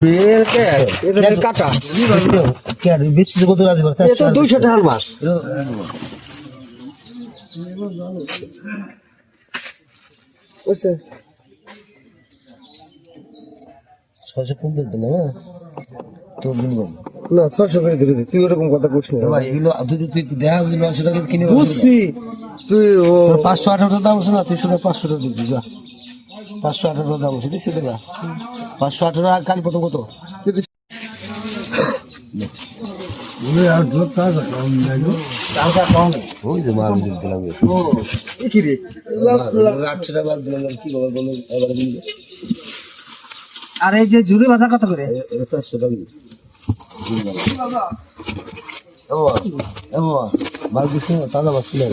Bell কে এদের কাটা কে বিচ্ছিত কত রাজি পারছে এ তো 200 টাকার মাছ ওসে 600 কম দিতে না তো বলবো না 600 করে ধরে দে তুই এরকম কথা কইছ না ভাই এগুলো তুই দেখা যদি 900 টাকা কিনে বুঝছি তুই ও 518 দাম আছে না তুই শুধু 500 টাকা দিবি যা 518 দাম আছে দেখছিস না 518 কাল কত কত বলে আর লোক কাজা কম লাগো টাকা কম ওই যে মাল দিলাম ও কি রে 800 টাকা দিলাম কি বলে এবারে দিন আর এই যে ঝুড়ি ভাজা কত করে 400 টাকা ও মাল দিছি তাজা মাছ কিনে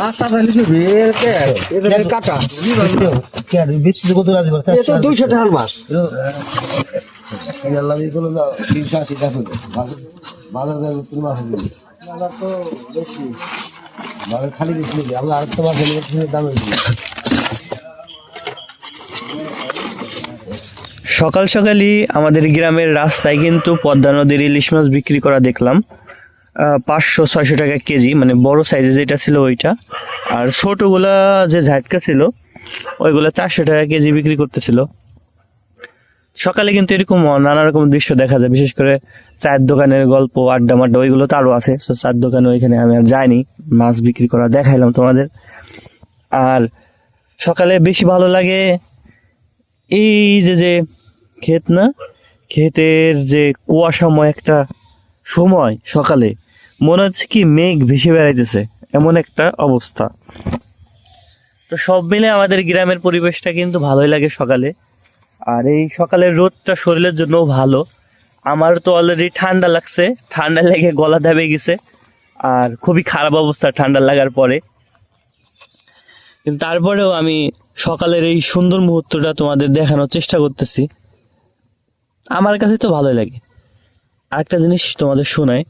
রাস্তা চাইলে বেল কে এদের কাটা কে বিচ্ছিত কত রাজি পারছে এ তো 200 টাকার মাছ আল্লাহ দিয়ে কোনো না 380 টাকা বাজার দাম 3 মাস দিন দাদা তো বেশি বাজার খালি দিচ্ছি আমরা আরেকটা মাছ নিয়ে দাম সকাল সকালই আমাদের গ্রামের রাস্তায় কিন্তু পদ্মা নদীর ইলিশ মাছ বিক্রি করা দেখলাম 500-600 টাকা কেজি, মানে বড় সাইজে যেটা ছিল ওইটা, আর ছোটগুলা যে ঝাটকা ছিল ওইগুলা 400 টাকা কেজি বিক্রি করতেছিল। সকালে কিন্তু এরকম নানা রকম দৃশ্য দেখা যায়, বিশেষ করে চায়ের দোকানের গল্প আড্ডা মাড্ডা ওইগুলো তো আরও আছে। সো চায়ের দোকানে ওইখানে আমি আর যাইনি, মাছ বিক্রি করা দেখাইলাম তোমাদের। আর সকালে বেশি ভালো লাগে এই যে ক্ষেত না, ক্ষেতের যে কুয়াশাময় একটা সময়, সকালে মনে হচ্ছে কি মেঘ ভেসে বেড়াইতেছে, এমন একটা অবস্থা। তো সব মিলে আমাদের গ্রামের পরিবেশটা কিন্তু ভালোই লাগে সকালে। আর এই সকালের রোদটা শরীরের জন্যও ভালো। আমার তো অলরেডি ঠান্ডা লাগছে, ঠান্ডা লেগে গলা দাবে গেছে, আর খুবই খারাপ অবস্থা ঠান্ডা লাগার পরে। কিন্তু তারপরেও আমি সকালের এই সুন্দর মুহূর্তটা তোমাদের দেখানোর চেষ্টা করতেছি। আমার কাছে তো ভালোই লাগে। আরেকটা জিনিস তোমাদের শোনায়,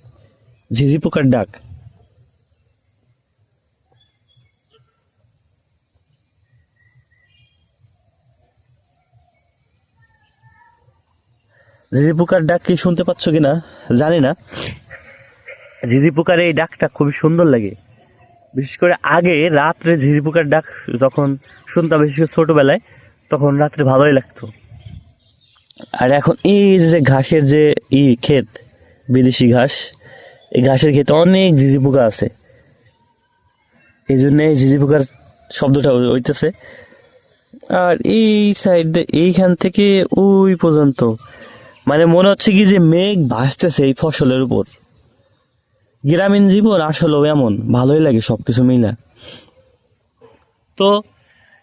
ঝিঝি পোকার ডাক। ঝিঝি পোকার ডাক কি শুনতে পাচ্ছ কিনা জানি না। ঝিঝি পোকার এই ডাকটা খুবই সুন্দর লাগে। বিশেষ করে আগে রাত্রে ঝিঝি পোকার ডাক যখন শুনতাম, বিশেষ করে ছোটবেলায়, তখন রাত্রে ভালোই লাগতো। আর এখন এই যে ঘাসের যে ক্ষেত, বিদেশি ঘাস, এই ঘাসের ক্ষেতে অনেক ঝিঝি পোকা আছে, এই জন্য এই ঝিঝি পোকার শব্দটা হইতেছে। আর এই সাইড, এইখান থেকে ওই পর্যন্ত মানে মনে হচ্ছে কি যে মেঘ ভাসতেছে এই ফসলের উপর। গ্রামীণ জীবন আসলেও এমন, ভালোই লাগে সবকিছু মিলা। তো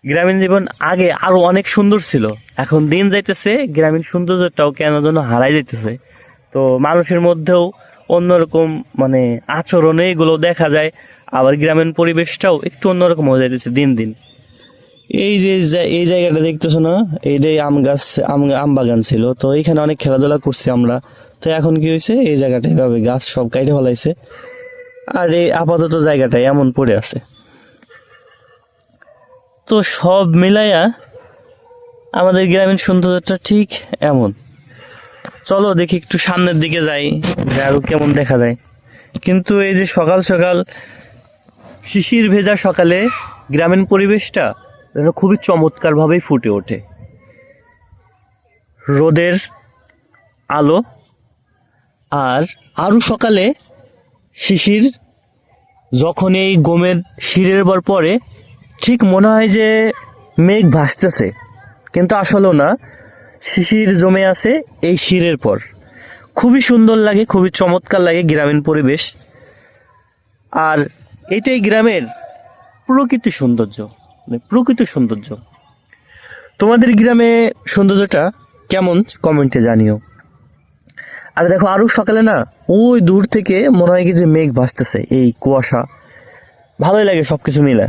গ্রামীণ জীবন আগে আরো অনেক সুন্দর ছিল, এখন দিন যাইতেছে গ্রামীণ সৌন্দর্যটাও কেন যেন হারাই যাইতেছে। তো মানুষের মধ্যেও অন্যরকম মানে আচরণে এগুলো দেখা যায়, আবার গ্রামীণ পরিবেশটাও একটু অন্যরকম হয়ে যাইতেছে দিন দিন। এই যে এই জায়গাটা দেখতেছো না, এইটাই আম গাছ, আম বাগান ছিল। তো এইখানে অনেক খেলাধুলা করছি আমরা। তো এখন কি হয়েছে, এই জায়গাটা এভাবে গাছ সব কাটে ফেলাইছে, আর এই আপাতত জায়গাটাই এমন পড়ে আছে। তো সব মিলাইয়া আমাদের গ্রামীণ সৌন্দর্যটা ঠিক এমন। চলো দেখি একটু সামনের দিকে যাই, আরো কেমন দেখা যায়। কিন্তু এই যে সকাল সকাল শিশির ভেজা সকালে গ্রামীণ পরিবেশটা যেন খুবই চমৎকার ভাবেই ফুটে ওঠে। রোদের আলো, আর আরো সকালে শিশির যখন এই গমের শিরের পর পরে, ঠিক মনে হয় যে মেঘ ভাসতেছে, কিন্তু আসলেও না, শিশির জমে আছে এই শিরের পর। খুবই সুন্দর লাগে, খুবই চমৎকার লাগে গ্রামীণ পরিবেশ। আর এটাই গ্রামের প্রকৃতি সৌন্দর্য, মানে প্রকৃত সৌন্দর্য। তোমাদের গ্রামে সৌন্দর্যটা কেমন কমেন্টে জানিও। আর দেখো আরো সকালে না, ওই দূর থেকে মনে হয় কি যে মেঘ ভাসতেছে, এই কুয়াশা, ভালোই লাগে সবকিছু মিলে।